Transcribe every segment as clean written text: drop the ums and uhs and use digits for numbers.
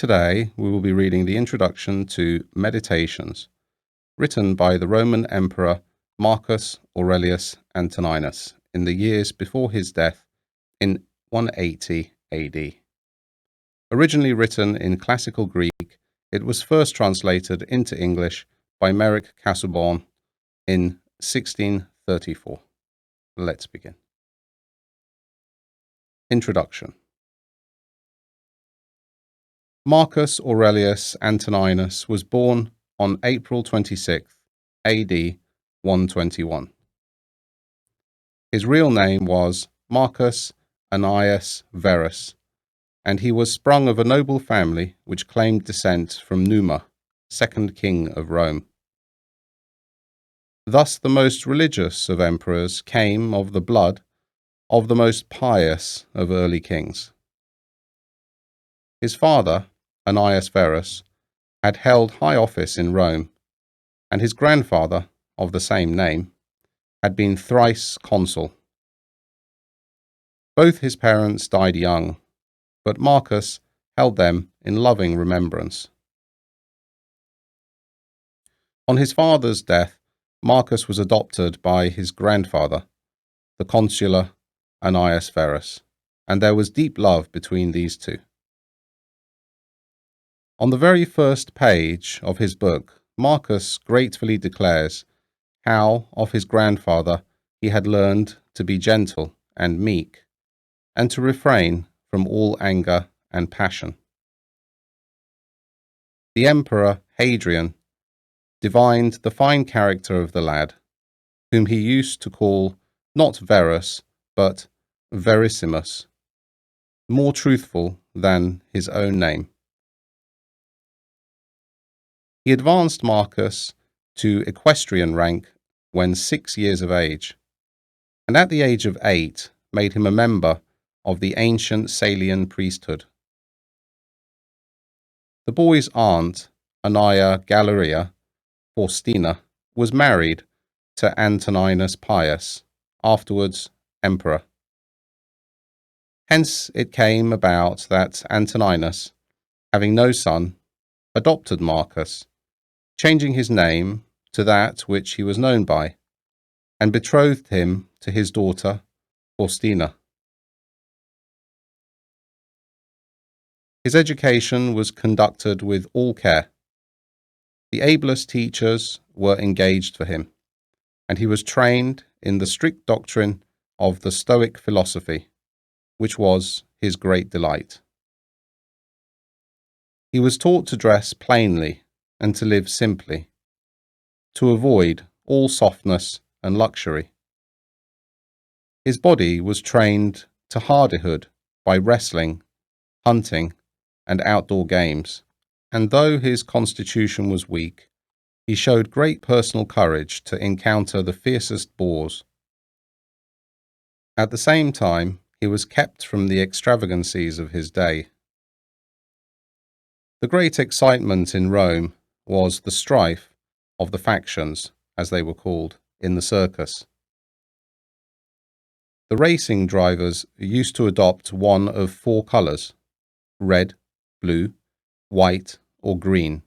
Today, we will be reading the introduction to Meditations, written by the Roman Emperor Marcus Aurelius Antoninus in the years before his death in 180 AD. Originally written in classical Greek, it was first translated into English by Meric Casaubon in 1634. Let's begin. Introduction. Marcus Aurelius Antoninus was born on April 26, AD 121. His real name was Marcus Annius Verus, and he was sprung of a noble family which claimed descent from Numa, second king of Rome. Thus the most religious of emperors came of the blood of the most pious of early kings. His father, Annius Verus, had held high office in Rome, and his grandfather, of the same name, had been thrice consul. Both his parents died young, but Marcus held them in loving remembrance. On his father's death, Marcus was adopted by his grandfather, the consular Annius Verus, and there was deep love between these two. On the very first page of his book, Marcus gratefully declares how of his grandfather he had learned to be gentle and meek, and to refrain from all anger and passion. The Emperor Hadrian divined the fine character of the lad, whom he used to call not Verus, but Verissimus, more truthful than his own name. He advanced Marcus to equestrian rank when 6 years of age, and at the age of 8 made him a member of the ancient Salian priesthood. The boy's aunt, Annia Galeria Faustina, was married to Antoninus Pius, afterwards emperor. Hence it came about that Antoninus, having no son, adopted Marcus, changing his name to that which he was known by, and betrothed him to his daughter Faustina. His education was conducted with all care. The ablest teachers were engaged for him, and he was trained in the strict doctrine of the Stoic philosophy, which was his great delight. He was taught to dress plainly and to live simply, to avoid all softness and luxury. His body was trained to hardihood by wrestling, hunting, and outdoor games, and though his constitution was weak, he showed great personal courage to encounter the fiercest boars. At the same time, he was kept from the extravagancies of his day. The great excitement in Rome was the strife of the factions, as they were called, in the circus. The racing drivers used to adopt one of 4 colours: red, blue, white, or green,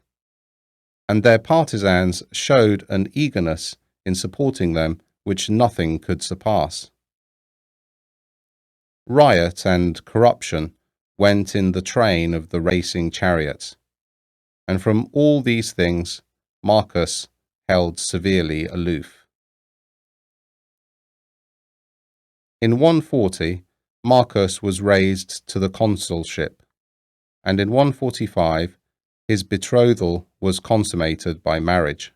and their partisans showed an eagerness in supporting them which nothing could surpass. Riot and corruption went in the train of the racing chariots, and from all these things Marcus held severely aloof. In 140, Marcus was raised to the consulship, and in 145, his betrothal was consummated by marriage.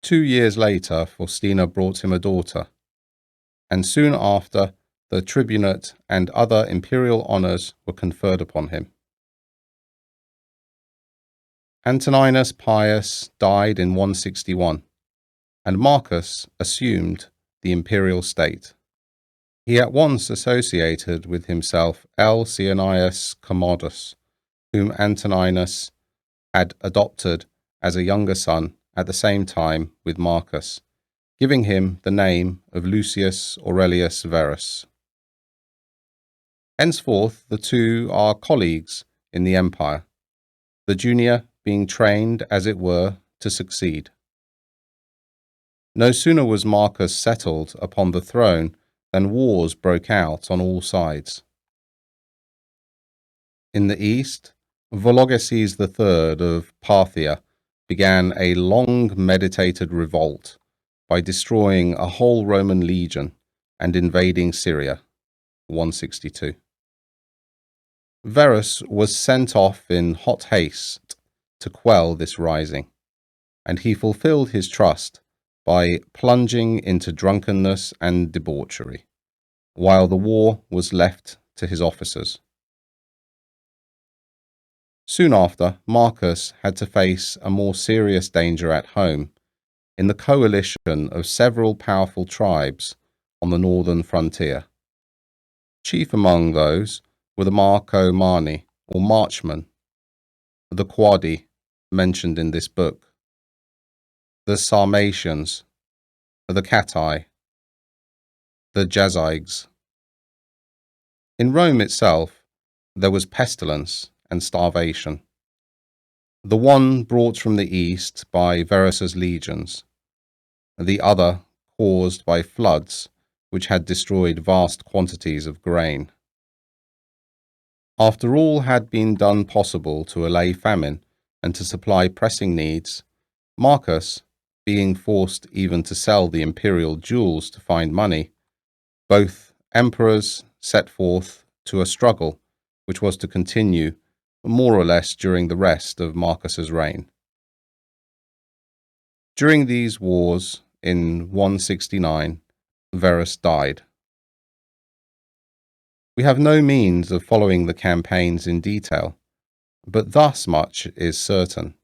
2 years later, Faustina brought him a daughter, and soon after, the tribunate and other imperial honours were conferred upon him. Antoninus Pius died in 161, and Marcus assumed the imperial state. He at once associated with himself L. Cianius Commodus, whom Antoninus had adopted as a younger son at the same time with Marcus, giving him the name of Lucius Aurelius Verus. Henceforth the two are colleagues in the empire, the junior being trained, as it were, to succeed. No sooner was Marcus settled upon the throne than wars broke out on all sides. In the east, Vologeses III of Parthia began a long meditated revolt by destroying a whole Roman legion and invading Syria, 162. Verus was sent off in hot haste to quell this rising, and he fulfilled his trust by plunging into drunkenness and debauchery, while the war was left to his officers. Soon after, Marcus had to face a more serious danger at home in the coalition of several powerful tribes on the northern frontier. Chief among those were the Marcomanni, or Marchmen, the Quadi, mentioned in this book, the Sarmatians, the Catai, the Jazyges. In Rome itself, there was pestilence and starvation, the one brought from the east by Verus's legions, the other caused by floods which had destroyed vast quantities of grain. After all had been done possible to allay famine and to supply pressing needs, Marcus, being forced even to sell the imperial jewels to find money, both emperors set forth to a struggle which was to continue more or less during the rest of Marcus's reign. During these wars, in 169, Verus died. We have no means of following the campaigns in detail, but thus much is certain,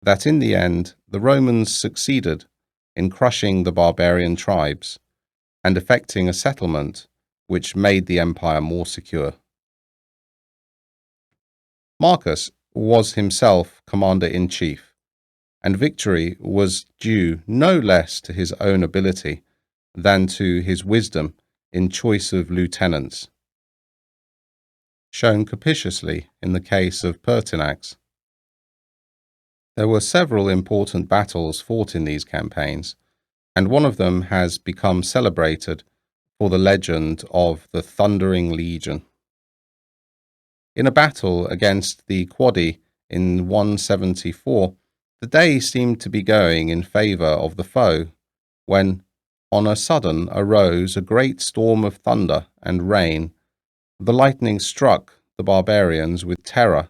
that in the end the Romans succeeded in crushing the barbarian tribes and effecting a settlement which made the empire more secure. Marcus was himself commander-in-chief, and victory was due no less to his own ability than to his wisdom in choice of lieutenants, shown capitiously in the case of Pertinax. There were several important battles fought in these campaigns, and one of them has become celebrated for the legend of the Thundering Legion. In a battle against the Quadi in 174, the day seemed to be going in favour of the foe, when on a sudden arose a great storm of thunder and rain. The lightning struck the barbarians with terror,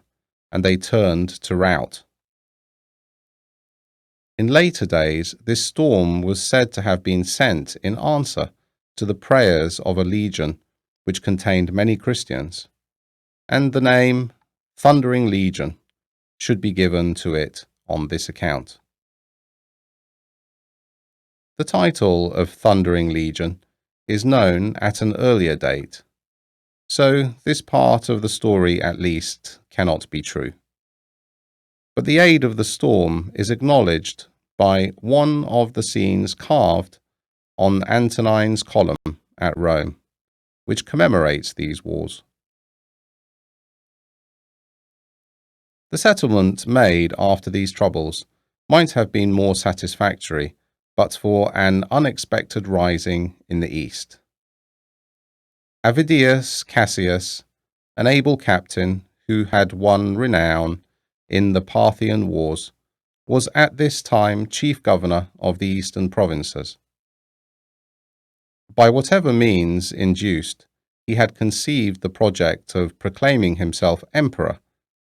and they turned to rout. In later days, this storm was said to have been sent in answer to the prayers of a legion which contained many Christians, and the name Thundering Legion should be given to it on this account. The title of Thundering Legion is known at an earlier date, so this part of the story at least cannot be true. But the aid of the storm is acknowledged by one of the scenes carved on Antonine's column at Rome, which commemorates these wars. The settlement made after these troubles might have been more satisfactory but for an unexpected rising in the east. Avidius Cassius, an able captain who had won renown in the Parthian wars, was at this time chief governor of the eastern provinces. By whatever means induced, he had conceived the project of proclaiming himself emperor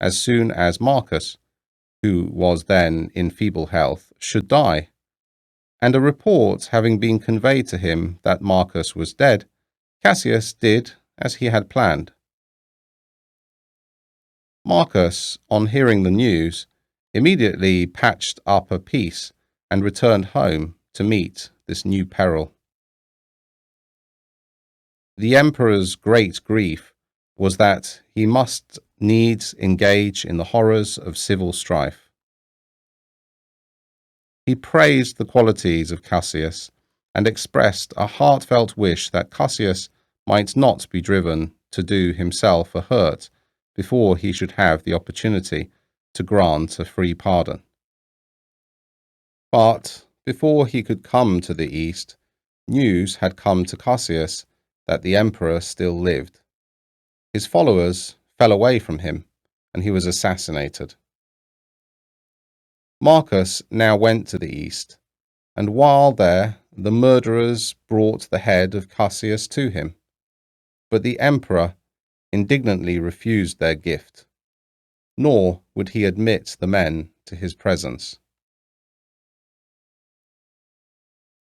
as soon as Marcus, who was then in feeble health, should die, and a report having been conveyed to him that Marcus was dead, Cassius did as he had planned. Marcus, on hearing the news, immediately patched up a peace and returned home to meet this new peril. The emperor's great grief was that he must needs engage in the horrors of civil strife. He praised the qualities of Cassius and expressed a heartfelt wish that Cassius might not be driven to do himself a hurt before he should have the opportunity to grant a free pardon. But before he could come to the east, news had come to Cassius that the emperor still lived. His followers fell away from him, and he was assassinated. Marcus now went to the east, and while there, the murderers brought the head of Cassius to him. But the emperor indignantly refused their gift, nor would he admit the men to his presence.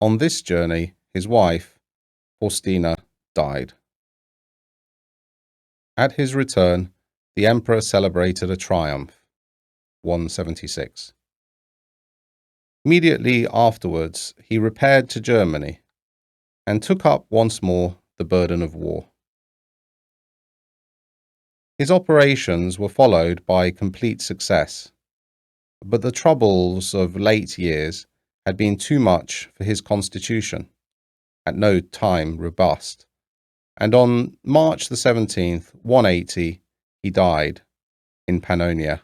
On this journey, his wife, Faustina, died. At his return, the emperor celebrated a triumph, 176. Immediately afterwards, he repaired to Germany and took up once more the burden of war. His operations were followed by complete success, but the troubles of late years had been too much for his constitution, at no time robust, and on March the 17th, 180, he died in Pannonia.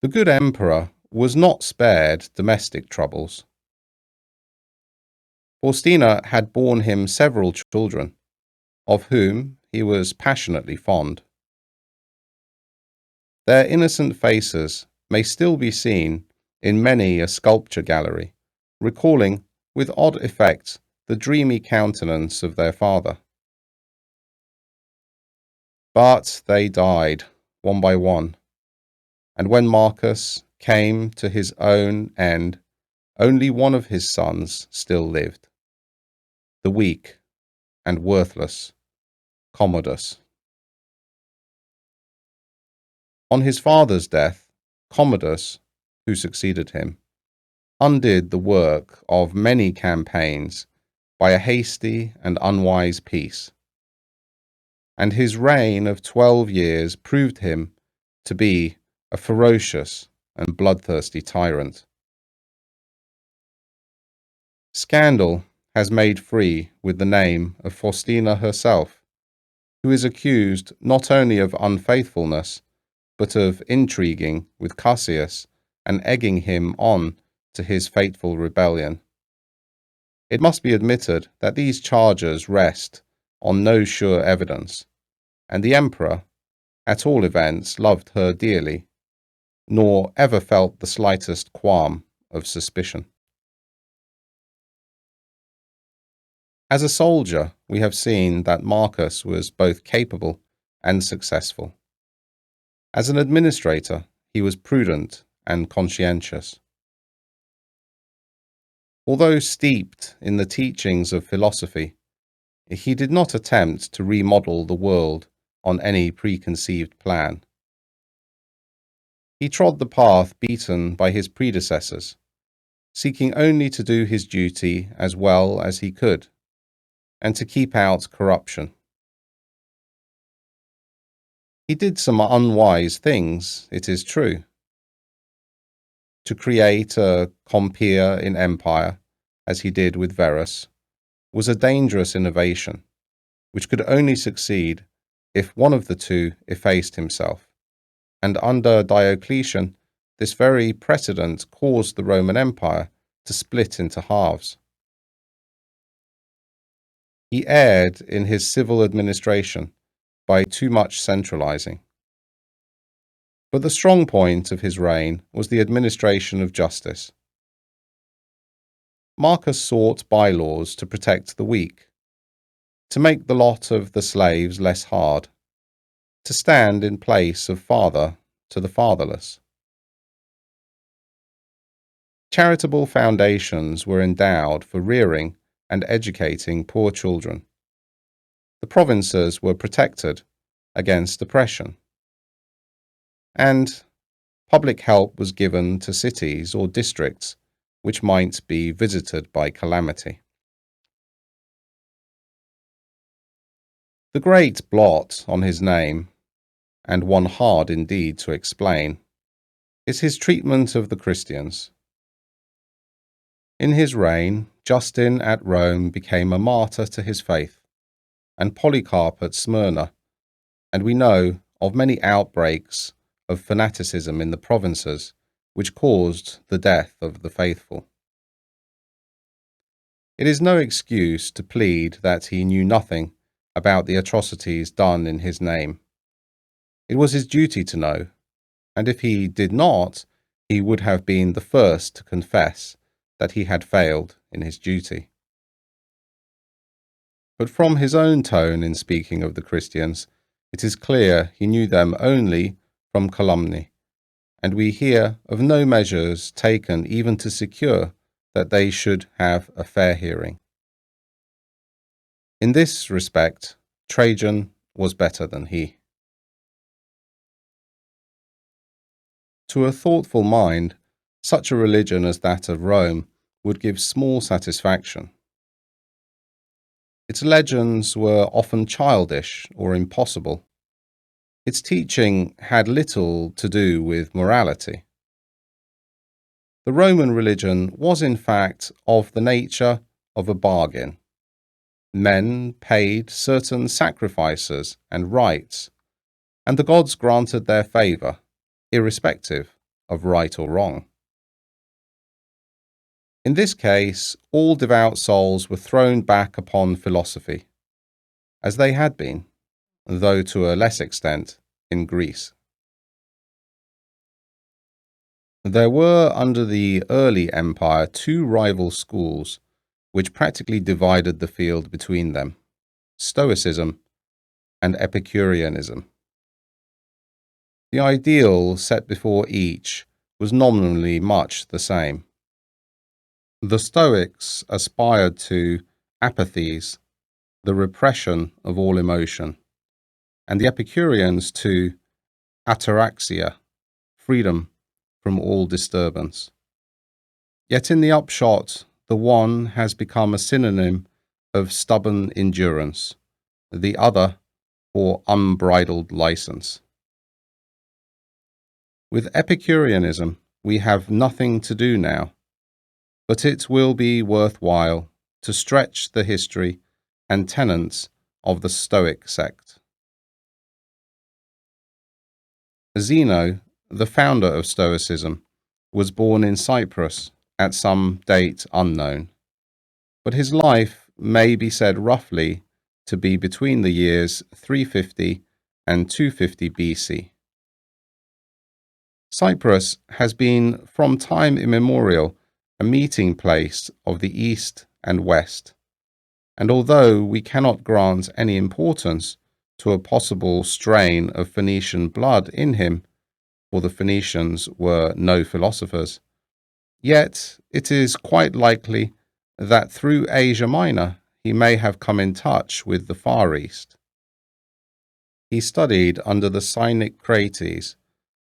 The good emperor was not spared domestic troubles. Faustina had borne him several children, of whom he was passionately fond. Their innocent faces may still be seen in many a sculpture gallery, recalling with odd effect the dreamy countenance of their father. But they died, one by one, and when Marcus came to his own end, only one of his sons still lived, the weak and worthless Commodus. On his father's death, Commodus, who succeeded him, undid the work of many campaigns by a hasty and unwise peace, and his reign of 12 years proved him to be a ferocious and bloodthirsty tyrant. Scandal has made free with the name of Faustina herself, who is accused not only of unfaithfulness, but of intriguing with Cassius and egging him on to his fateful rebellion. It must be admitted that these charges rest on no sure evidence, and the emperor, at all events, loved her dearly, nor ever felt the slightest qualm of suspicion. As a soldier, we have seen that Marcus was both capable and successful. As an administrator, he was prudent and conscientious. Although steeped in the teachings of philosophy, he did not attempt to remodel the world on any preconceived plan. He trod the path beaten by his predecessors, seeking only to do his duty as well as he could, and to keep out corruption. He did some unwise things, it is true. To create a compeer in empire, as he did with Verus, was a dangerous innovation, which could only succeed if one of the two effaced himself. And under Diocletian, this very precedent caused the Roman Empire to split into halves. He erred in his civil administration by too much centralizing. But the strong point of his reign was the administration of justice. Marcus sought bylaws to protect the weak, to make the lot of the slaves less hard, to stand in place of father to the fatherless. Charitable foundations were endowed for rearing and educating poor children. The provinces were protected against oppression, and public help was given to cities or districts which might be visited by calamity. The great blot on his name, and one hard indeed to explain, is his treatment of the Christians. In his reign, Justin at Rome became a martyr to his faith, and Polycarp at Smyrna, and we know of many outbreaks of fanaticism in the provinces, which caused the death of the faithful. It is no excuse to plead that he knew nothing about the atrocities done in his name. It was his duty to know, and if he did not, he would have been the first to confess that he had failed in his duty. But from his own tone in speaking of the Christians, it is clear he knew them only from calumny, and we hear of no measures taken even to secure that they should have a fair hearing. In this respect, Trajan was better than he. To a thoughtful mind, such a religion as that of Rome would give small satisfaction. Its legends were often childish or impossible. Its teaching had little to do with morality. The Roman religion was in fact of the nature of a bargain. Men paid certain sacrifices and rites, and the gods granted their favour, irrespective of right or wrong. In this case, all devout souls were thrown back upon philosophy, as they had been, though to a less extent, in Greece. There were under the early empire two rival schools which practically divided the field between them: Stoicism and Epicureanism. The ideal set before each was nominally much the same. The Stoics aspired to apathies, the repression of all emotion, and the Epicureans to ataraxia, freedom from all disturbance. Yet in the upshot, the one has become a synonym of stubborn endurance, the other for unbridled license. With Epicureanism, we have nothing to do now, but it will be worthwhile to stretch the history and tenets of the Stoic sect. Zeno, the founder of Stoicism, was born in Cyprus at some date unknown, but his life may be said roughly to be between the years 350 and 250 BC. Cyprus has been from time immemorial a meeting place of the East and West, and although we cannot grant any importance to a possible strain of Phoenician blood in him, for the Phoenicians were no philosophers, yet it is quite likely that through Asia Minor he may have come in touch with the Far East. He studied under the Cynic Crates,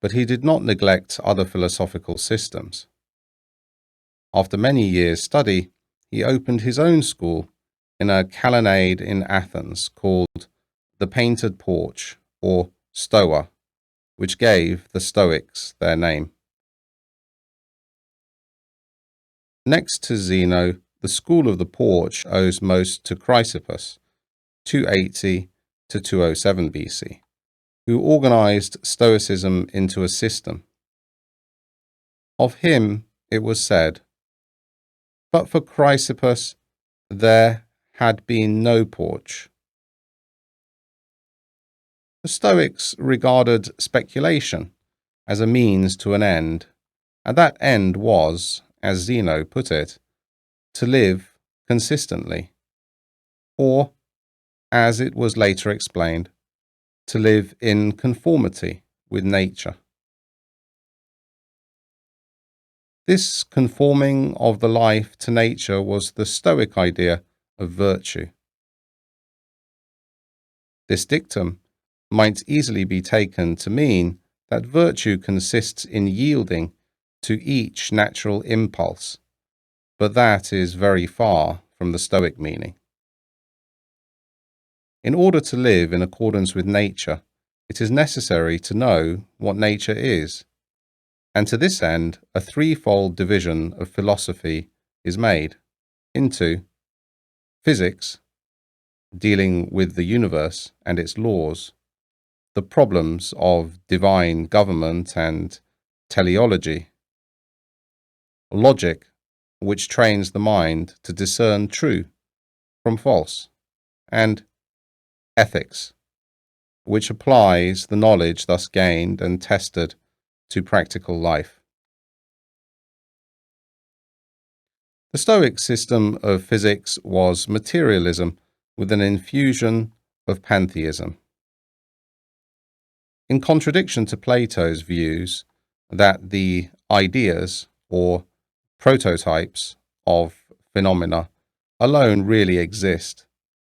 but he did not neglect other philosophical systems. After many years' study, he opened his own school in a colonnade in Athens called the Painted Porch, or Stoa, which gave the Stoics their name. Next to Zeno, the school of the Porch owes most to Chrysippus, 280 to 207 BC, who organized Stoicism into a system. Of him it was said, "But for Chrysippus there had been no porch." The Stoics regarded speculation as a means to an end, and that end was, as Zeno put it, to live consistently, or, as it was later explained, to live in conformity with nature. This conforming of the life to nature was the Stoic idea of virtue. This dictum might easily be taken to mean that virtue consists in yielding to each natural impulse, but that is very far from the Stoic meaning. In order to live in accordance with nature, it is necessary to know what nature is, and to this end a threefold division of philosophy is made into physics, dealing with the universe and its laws, the problems of divine government and teleology, logic, which trains the mind to discern true from false, and ethics, which applies the knowledge thus gained and tested to practical life. The Stoic system of physics was materialism with an infusion of pantheism. In contradiction to Plato's views that the ideas or prototypes of phenomena alone really exist,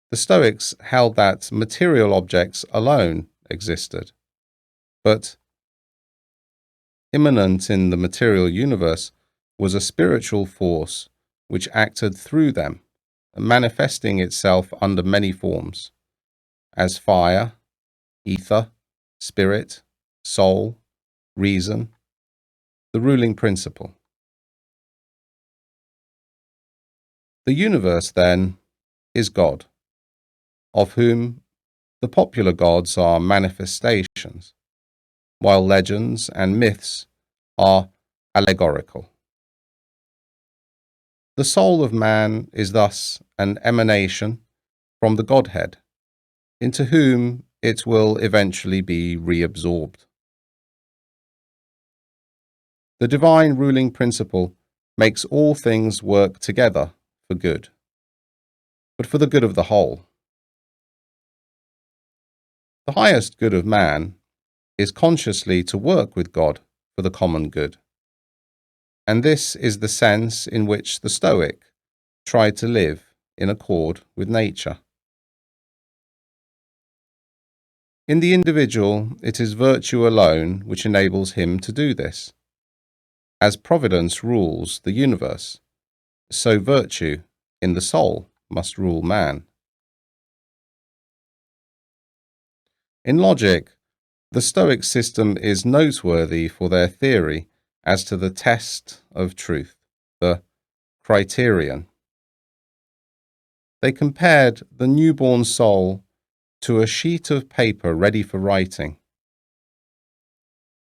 the Stoics held that material objects alone existed, but immanent in the material universe was a spiritual force which acted through them, manifesting itself under many forms, as fire, ether, spirit, soul, reason, the ruling principle. The universe, then, is God, of whom the popular gods are manifestations, while legends and myths are allegorical. The soul of man is thus an emanation from the Godhead, into whom it will eventually be reabsorbed. The divine ruling principle makes all things work together for good, but for the good of the whole. The highest good of man is consciously to work with God for the common good. And this is the sense in which the Stoic tried to live in accord with nature. In the individual, it is virtue alone which enables him to do this. As providence rules the universe, so virtue in the soul must rule man. In logic, the Stoic system is noteworthy for their theory as to the test of truth, the criterion. They compared the newborn soul to a sheet of paper ready for writing.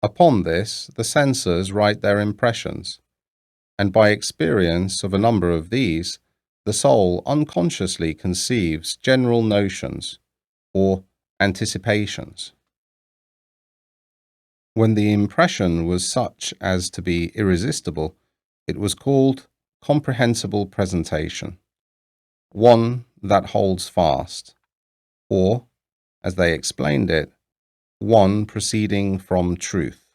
Upon this, the censors write their impressions, and by experience of a number of these, the soul unconsciously conceives general notions or anticipations. When the impression was such as to be irresistible, it was called comprehensible presentation, one that holds fast, or, as they explained it, one proceeding from truth.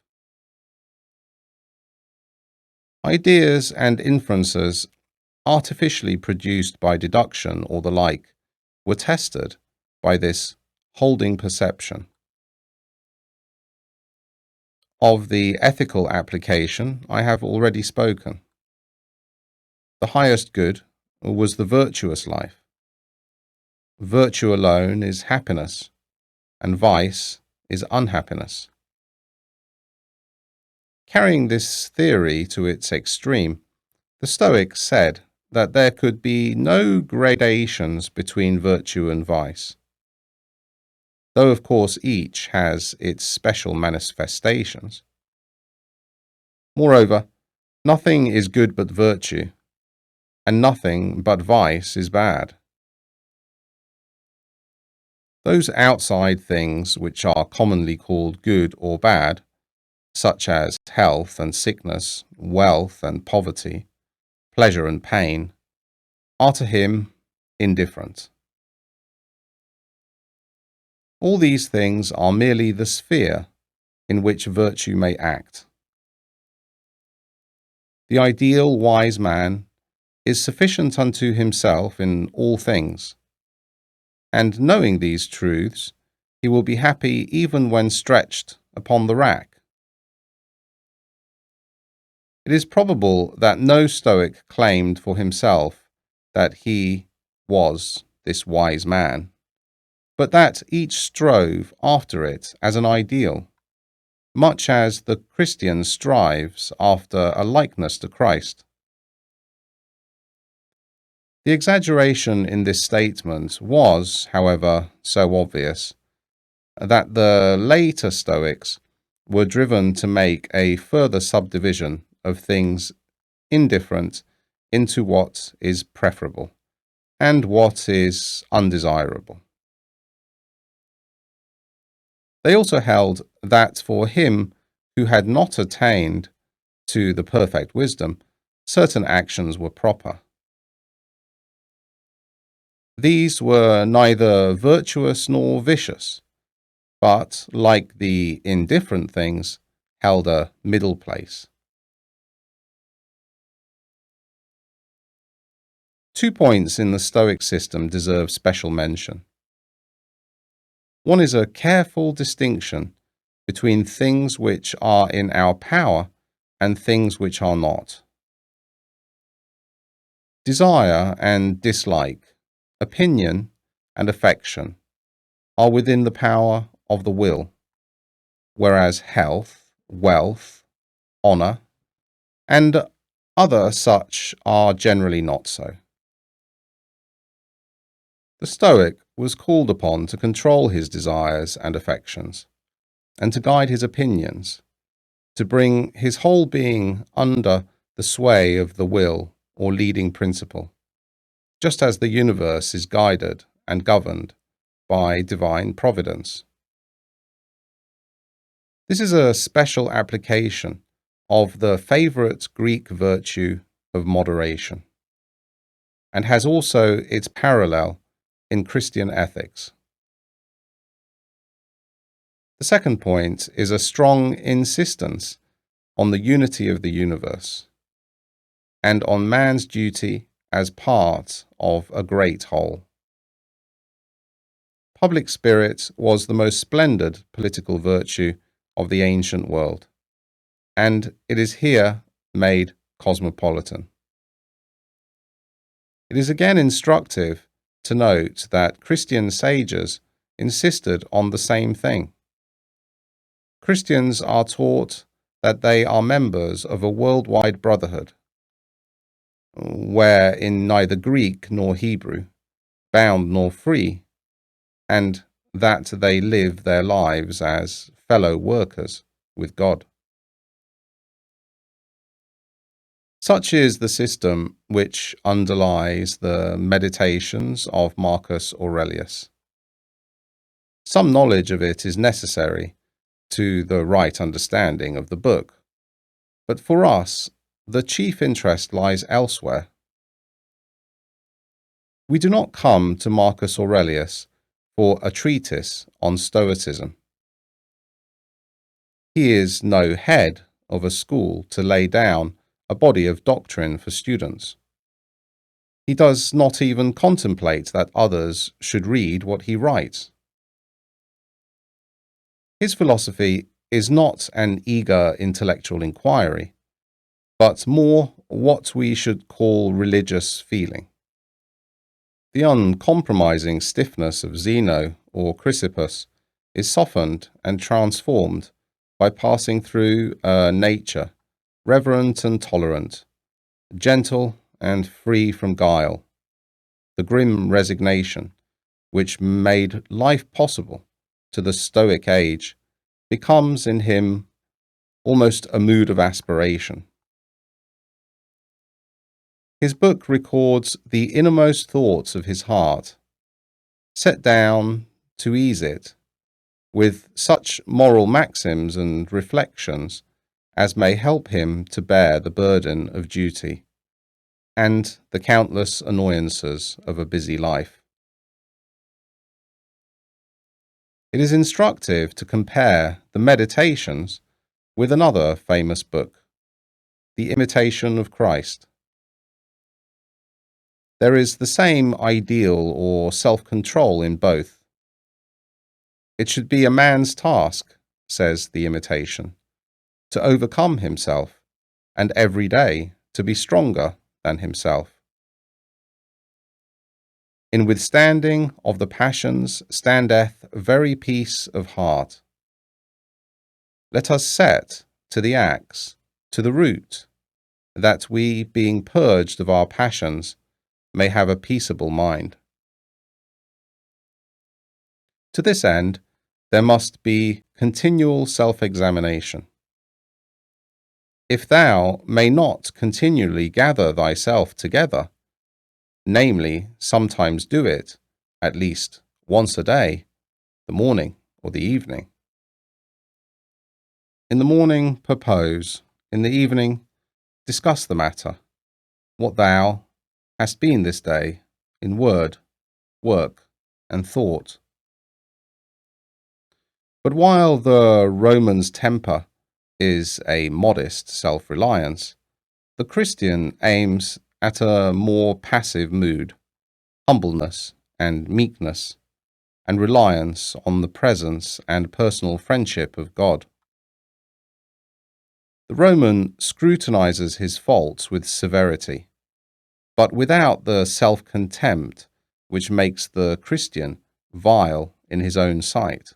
Ideas and inferences artificially produced by deduction or the like were tested by this holding perception. Of the ethical application I have already spoken. The highest good was the virtuous life. Virtue alone is happiness, and vice is unhappiness. Carrying this theory to its extreme, the Stoics said that there could be no gradations between virtue and vice, though of course each has its special manifestations. Moreover, nothing is good but virtue, and nothing but vice is bad. Those outside things which are commonly called good or bad, such as health and sickness, wealth and poverty, pleasure and pain, are to him indifferent. All these things are merely the sphere in which virtue may act. The ideal wise man is sufficient unto himself in all things, and knowing these truths, he will be happy even when stretched upon the rack. It is probable that no Stoic claimed for himself that he was this wise man, but that each strove after it as an ideal, much as the Christian strives after a likeness to Christ. The exaggeration in this statement was, however, so obvious that the later Stoics were driven to make a further subdivision of things indifferent into what is preferable and what is undesirable. They also held that for him who had not attained to the perfect wisdom, certain actions were proper. These were neither virtuous nor vicious, but, like the indifferent things, held a middle place. 2 points in the Stoic system deserve special mention. One is a careful distinction between things which are in our power and things which are not. Desire and dislike, opinion and affection are within the power of the will, whereas health, wealth, honour, and other such are generally not so. The Stoic was called upon to control his desires and affections, and to guide his opinions, to bring his whole being under the sway of the will or leading principle, just as the universe is guided and governed by divine providence. This is a special application of the favourite Greek virtue of moderation, and has also its parallel in Christian ethics. The second point is a strong insistence on the unity of the universe, and on man's duty as part of a great whole. Public spirit was the most splendid political virtue of the ancient world, and it is here made cosmopolitan. It is again instructive to note that Christian sages insisted on the same thing. Christians are taught that they are members of a worldwide brotherhood, where in neither Greek nor Hebrew, bound nor free, and that they live their lives as fellow workers with God. Such is the system which underlies the meditations of Marcus Aurelius. Some knowledge of it is necessary to the right understanding of the book, but for us, the chief interest lies elsewhere. We do not come to Marcus Aurelius for a treatise on Stoicism. He is no head of a school to lay down a body of doctrine for students. He does not even contemplate that others should read what he writes. His philosophy is not an eager intellectual inquiry, but more what we should call religious feeling. The uncompromising stiffness of Zeno or Chrysippus is softened and transformed by passing through a nature reverent and tolerant, gentle and free from guile. The grim resignation which made life possible to the Stoic age becomes in him almost a mood of aspiration. His book records the innermost thoughts of his heart, set down to ease it, with such moral maxims and reflections as may help him to bear the burden of duty and the countless annoyances of a busy life. It is instructive to compare the Meditations with another famous book, The Imitation of Christ. There is the same ideal or self-control in both. It should be a man's task, says The Imitation, to overcome himself, and every day to be stronger than himself. In withstanding of the passions standeth very peace of heart. Let us set to the axe, to the root, that we, being purged of our passions, may have a peaceable mind. To this end, there must be continual self-examination. If thou may not continually gather thyself together, namely, sometimes do it, at least once a day, the morning or the evening. In the morning, propose, in the evening, discuss the matter, what thou hast been this day, in word, work, and thought. But while the Roman's temper is a modest self-reliance, the Christian aims at a more passive mood, humbleness and meekness, and reliance on the presence and personal friendship of God. The Roman scrutinizes his faults with severity, but without the self-contempt which makes the Christian vile in his own sight.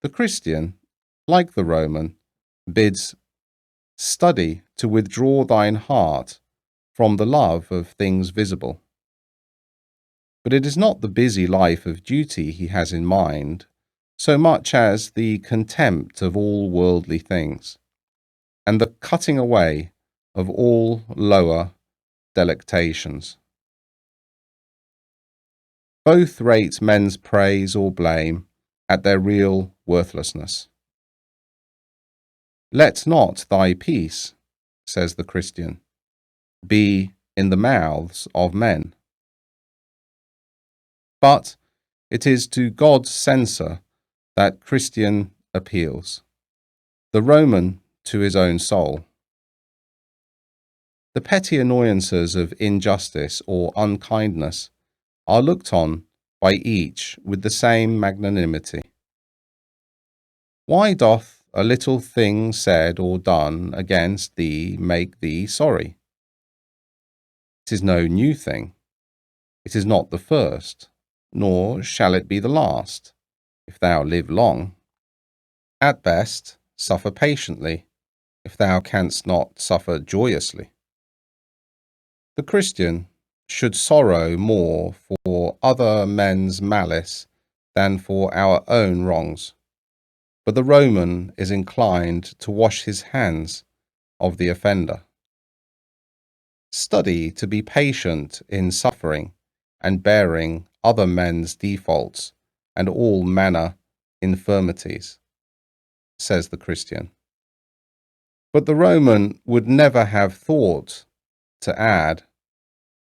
The Christian, like the Roman, bids study to withdraw thine heart from the love of things visible. But it is not the busy life of duty he has in mind, so much as the contempt of all worldly things, and the cutting away of all lower delectations. Both rate men's praise or blame at their real worthlessness. Let not thy peace, says the Christian, be in the mouths of men. But it is to God's censor that Christian appeals, the Roman to his own soul. The petty annoyances of injustice or unkindness are looked on by each with the same magnanimity. Why doth a little thing said or done against thee make thee sorry? It is no new thing. It is not the first, nor shall it be the last, if thou live long. At best, suffer patiently, if thou canst not suffer joyously. The Christian should sorrow more for other men's malice than for our own wrongs. But the Roman is inclined to wash his hands of the offender. Study to be patient in suffering and bearing other men's defaults and all manner infirmities, says the Christian. But the Roman would never have thought to add,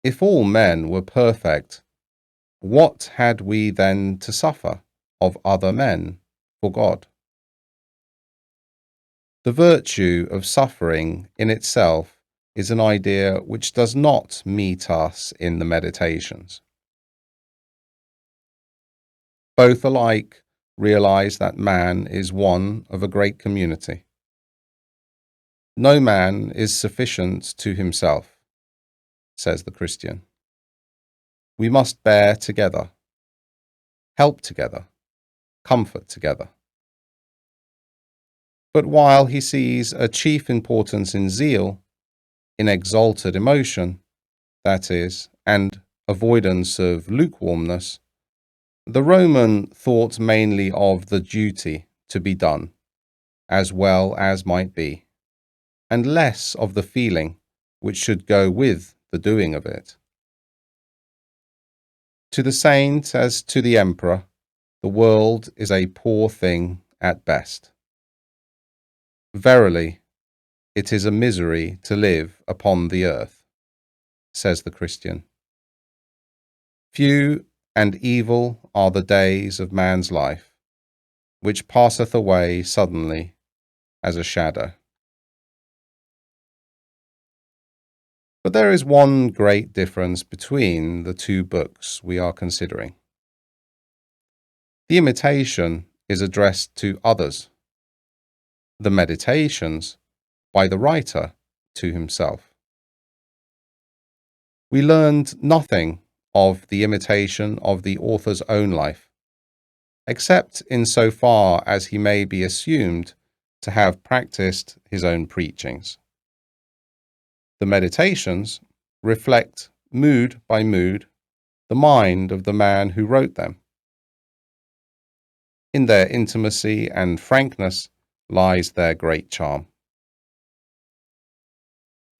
if all men were perfect, what had we then to suffer of other men for God? The virtue of suffering in itself is an idea which does not meet us in the Meditations. Both alike realize that man is one of a great community. No man is sufficient to himself, says the Christian. We must bear together, help together, comfort together. But while he sees a chief importance in zeal, in exalted emotion, that is, and avoidance of lukewarmness, the Roman thought mainly of the duty to be done, as well as might be, and less of the feeling which should go with the doing of it. To the saint as to the emperor, the world is a poor thing at best. Verily, it is a misery to live upon the earth, says the Christian. Few and evil are the days of man's life, which passeth away suddenly as a shadow. But there is one great difference between the two books we are considering. The Imitation is addressed to others, the Meditations by the writer to himself. We learned nothing of the imitation of the author's own life, except in so far as he may be assumed to have practiced his own preachings. The Meditations reflect, mood by mood, the mind of the man who wrote them. In their intimacy and frankness lies their great charm.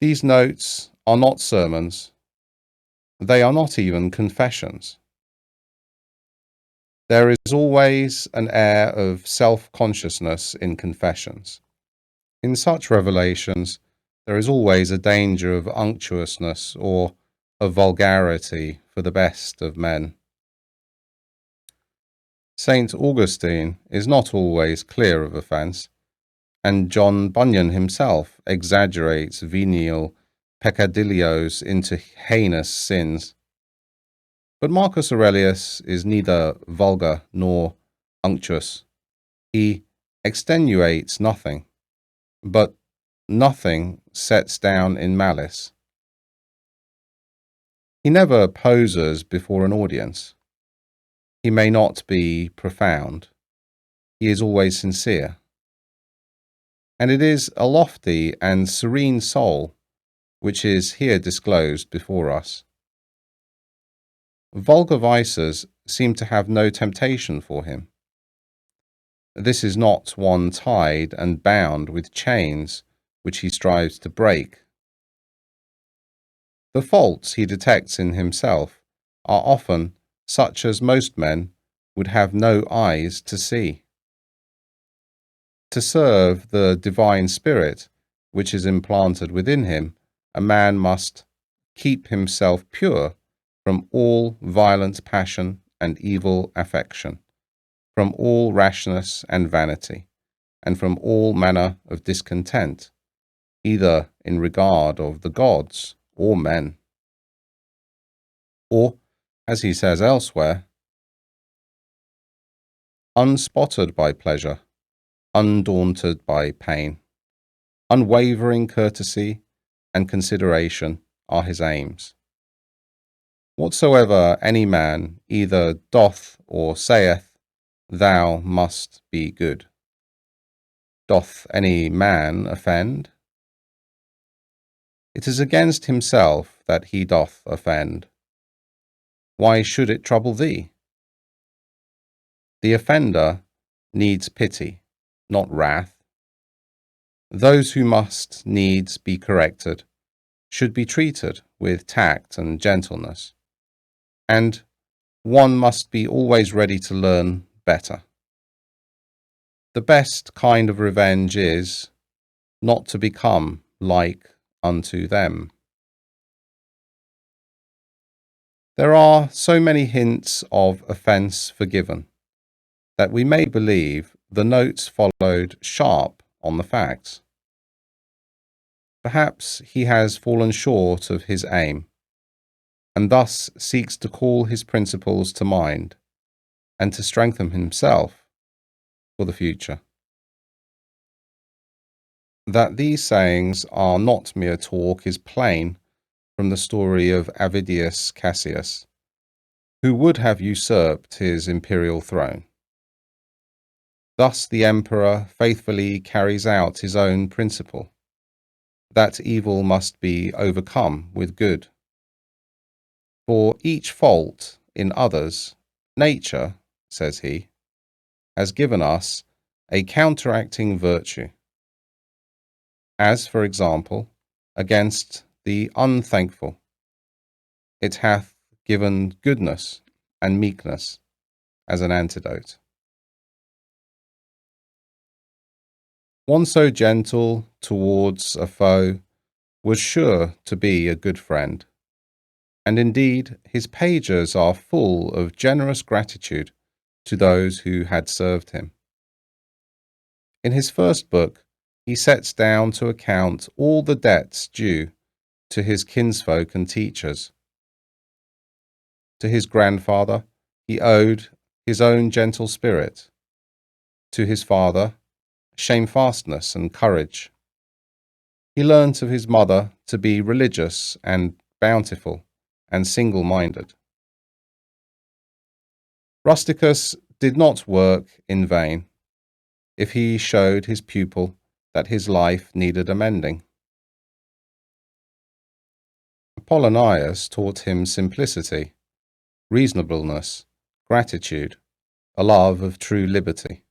These notes are not sermons. They are not even confessions. There is always an air of self-consciousness in confessions. In such revelations, there is always a danger of unctuousness or of vulgarity for the best of men. Saint Augustine is not always clear of offence, and John Bunyan himself exaggerates venial peccadilloes into heinous sins. But Marcus Aurelius is neither vulgar nor unctuous. He extenuates nothing, but nothing sets down in malice. He never poses before an audience. He may not be profound. He is always sincere. And it is a lofty and serene soul which is here disclosed before us. Vulgar vices seem to have no temptation for him. This is not one tied and bound with chains which he strives to break. The faults he detects in himself are often such as most men would have no eyes to see. To serve the divine spirit which is implanted within him, a man must keep himself pure from all violent passion and evil affection, from all rashness and vanity, and from all manner of discontent, either in regard of the gods or men. Or, as he says elsewhere, unspotted by pleasure, undaunted by pain, unwavering courtesy and consideration are his aims. Whatsoever any man either doth or saith, thou must be good. Doth any man offend? It is against himself that he doth offend. Why should it trouble thee? The offender needs pity, not wrath. Those who must needs be corrected should be treated with tact and gentleness, and one must be always ready to learn better. The best kind of revenge is not to become like unto them. There are so many hints of offence forgiven that we may believe the notes followed sharp on the facts. Perhaps he has fallen short of his aim, and thus seeks to call his principles to mind, and to strengthen himself for the future. That these sayings are not mere talk is plain from the story of Avidius Cassius, who would have usurped his imperial throne. Thus the emperor faithfully carries out his own principle, that evil must be overcome with good. For each fault in others, nature, says he, has given us a counteracting virtue, as, for example, against the unthankful, it hath given goodness and meekness as an antidote. One so gentle towards a foe was sure to be a good friend, and indeed his pages are full of generous gratitude to those who had served him. In his first book, he sets down to account all the debts due to his kinsfolk and teachers. To his grandfather, he owed his own gentle spirit. To his father, shamefastness and courage. He learnt of his mother to be religious and bountiful and single-minded. Rusticus did not work in vain if he showed his pupil that his life needed amending. Apollonius taught him simplicity, reasonableness, gratitude, a love of true liberty.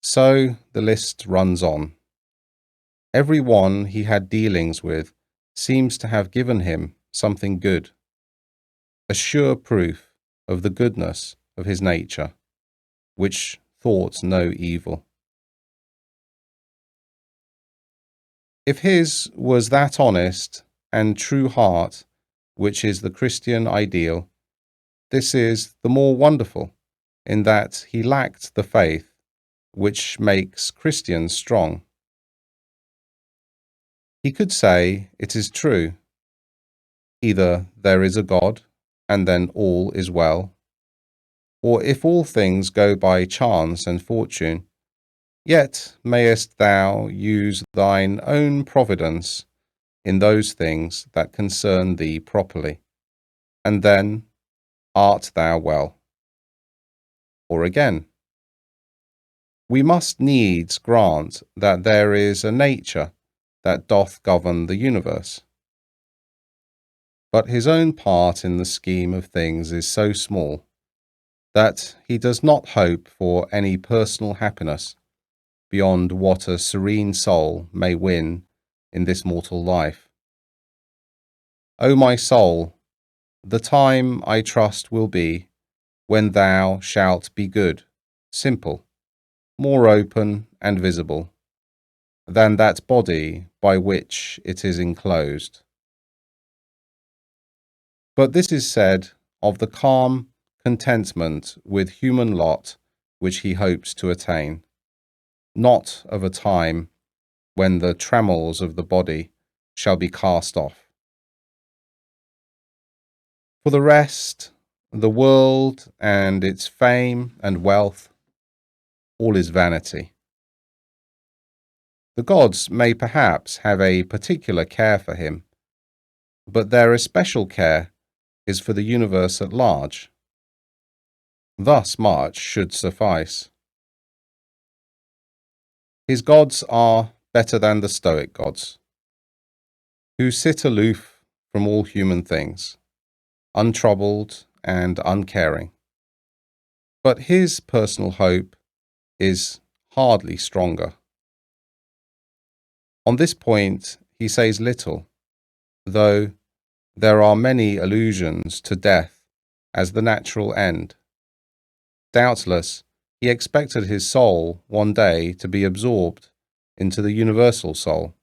So the list runs on. Every one he had dealings with seems to have given him something good, a sure proof of the goodness of his nature, which thought no evil. If his was that honest and true heart which is the Christian ideal, this is the more wonderful in that he lacked the faith which makes Christians strong. He could say it is true, either there is a God, and then all is well, or if all things go by chance and fortune, yet mayest thou use thine own providence in those things that concern thee properly, and then art thou well. Or again, we must needs grant that there is a nature that doth govern the universe. But his own part in the scheme of things is so small that he does not hope for any personal happiness beyond what a serene soul may win in this mortal life. O my soul, the time, I trust, will be when thou shalt be good, simple, more open and visible than that body by which it is enclosed. But this is said of the calm contentment with human lot which he hopes to attain, not of a time when the trammels of the body shall be cast off. For the rest, the world and its fame and wealth, all is vanity. The gods may perhaps have a particular care for him, but their especial care is for the universe at large. Thus much should suffice. His gods are better than the Stoic gods, who sit aloof from all human things, untroubled and uncaring. But his personal hope is hardly stronger. On this point he says little, though there are many allusions to death as the natural end. Doubtless, he expected his soul one day to be absorbed into the universal soul,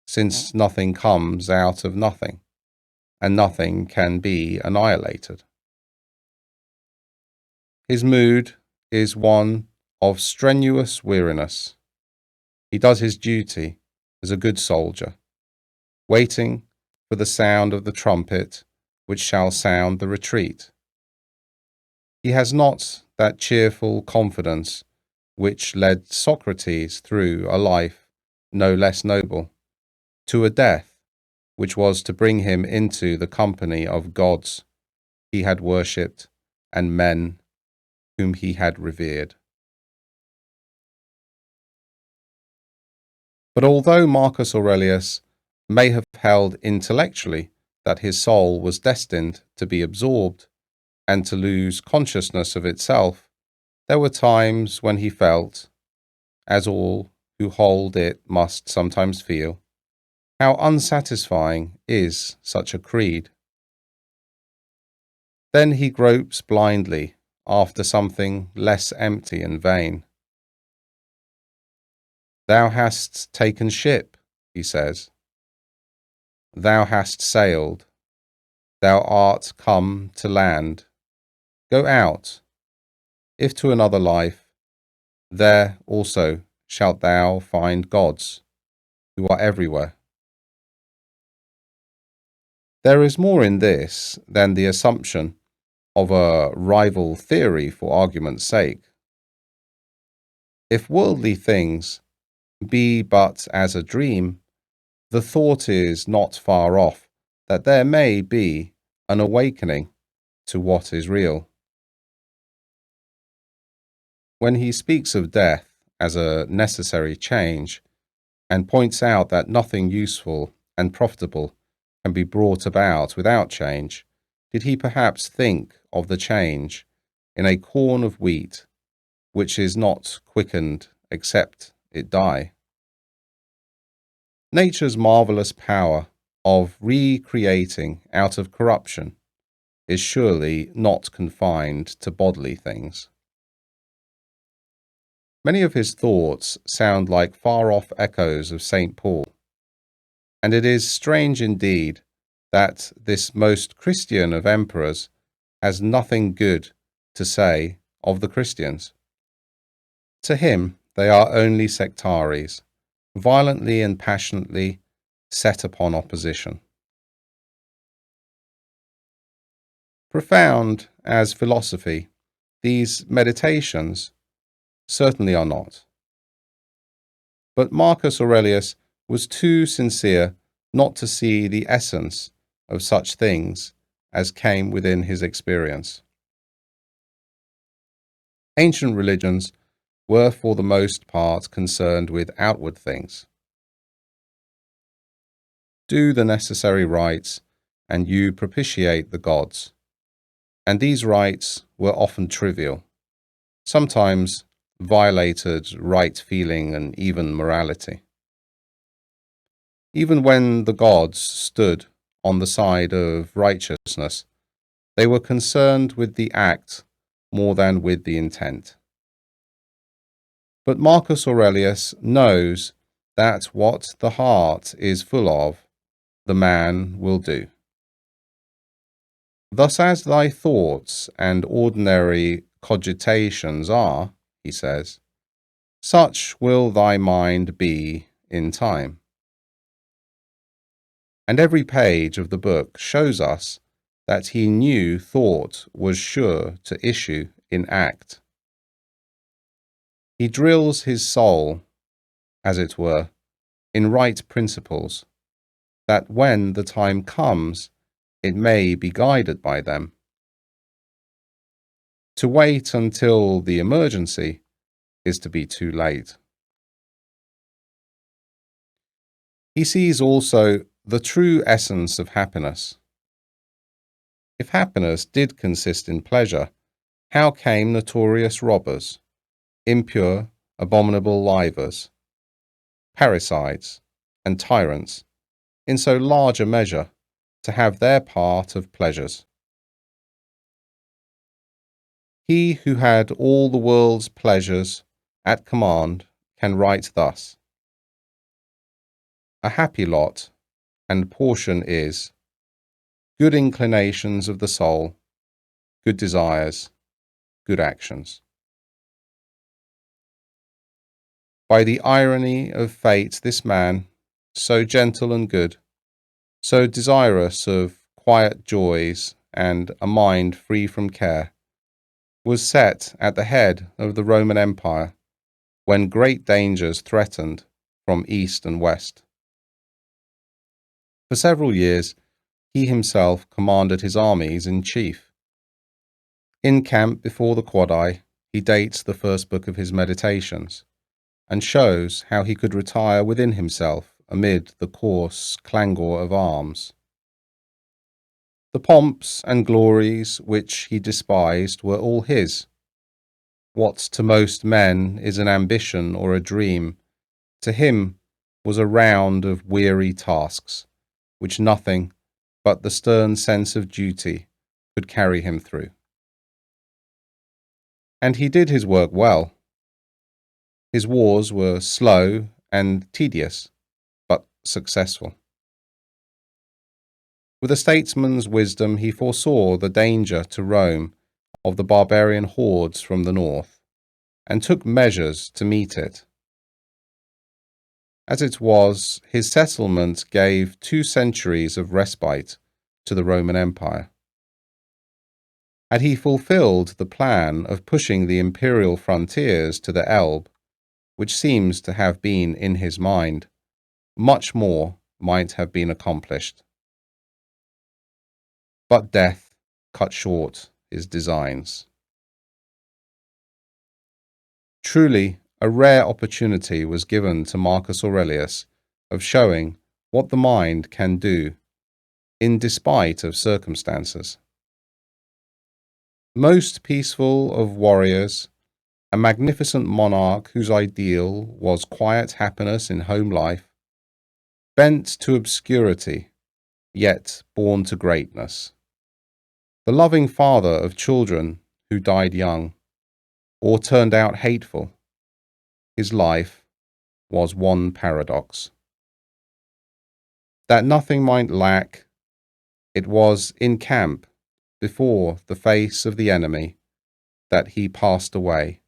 since nothing comes out of nothing, and nothing can be annihilated. His mood is one of strenuous weariness. He does his duty as a good soldier, waiting for the sound of the trumpet which shall sound the retreat. He has not that cheerful confidence which led Socrates through a life no less noble, to a death which was to bring him into the company of gods he had worshipped and men whom he had revered. But although Marcus Aurelius may have held intellectually that his soul was destined to be absorbed and to lose consciousness of itself, there were times when he felt, as all who hold it must sometimes feel, how unsatisfying is such a creed. Then he gropes blindly after something less empty and vain. Thou hast taken ship, he says. Thou hast sailed. Thou art come to land. Go out. If to another life, there also shalt thou find gods, who are everywhere. There is more in this than the assumption of a rival theory for argument's sake. If worldly things be but as a dream, the thought is not far off that there may be an awakening to what is real. When he speaks of death as a necessary change, and points out that nothing useful and profitable can be brought about without change, did he perhaps think of the change in a corn of wheat which is not quickened except it die? Nature's marvellous power of recreating out of corruption is surely not confined to bodily things. Many of his thoughts sound like far-off echoes of St. Paul, and it is strange indeed that this most Christian of emperors has nothing good to say of the Christians. To him, they are only sectaries, violently and passionately set upon opposition. Profound as philosophy, these meditations certainly are not. But Marcus Aurelius was too sincere not to see the essence of such things as came within his experience. Ancient religions were for the most part concerned with outward things. Do the necessary rites, and you propitiate the gods. And these rites were often trivial, sometimes violated right feeling and even morality. Even when the gods stood on the side of righteousness, they were concerned with the act more than with the intent. But Marcus Aurelius knows that what the heart is full of, the man will do. Thus as thy thoughts and ordinary cogitations are, he says, such will thy mind be in time. And every page of the book shows us that he knew thought was sure to issue in act. He drills his soul, as it were, in right principles, that when the time comes, it may be guided by them. To wait until the emergency is to be too late. He sees also the true essence of happiness. If happiness did consist in pleasure, how came notorious robbers, impure, abominable livers, parricides, and tyrants, in so large a measure, to have their part of pleasures? He who had all the world's pleasures at command can write thus: a happy lot and portion is good inclinations of the soul, good desires, good actions. By the irony of fate, this man, so gentle and good, so desirous of quiet joys and a mind free from care, was set at the head of the Roman Empire when great dangers threatened from east and west. For several years, he himself commanded his armies in chief. In camp before the Quadi, he dates the first book of his Meditations, and shows how he could retire within himself amid the coarse clangour of arms. The pomps and glories which he despised were all his. What to most men is an ambition or a dream, to him was a round of weary tasks, which nothing but the stern sense of duty could carry him through. And he did his work well. His wars were slow and tedious, but successful. With a statesman's wisdom, he foresaw the danger to Rome of the barbarian hordes from the north, and took measures to meet it. As it was, his settlement gave 2 centuries of respite to the Roman Empire. Had he fulfilled the plan of pushing the imperial frontiers to the Elbe, which seems to have been in his mind, much more might have been accomplished. But death cut short his designs. Truly, a rare opportunity was given to Marcus Aurelius of showing what the mind can do in despite of circumstances. Most peaceful of warriors, a magnificent monarch whose ideal was quiet happiness in home life, bent to obscurity, yet born to greatness. The loving father of children who died young, or turned out hateful. His life was one paradox. That nothing might lack, it was in camp before the face of the enemy that he passed away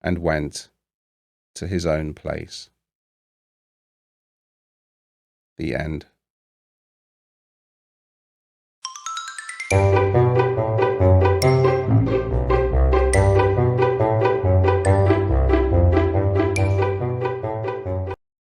and went to his own place. The end.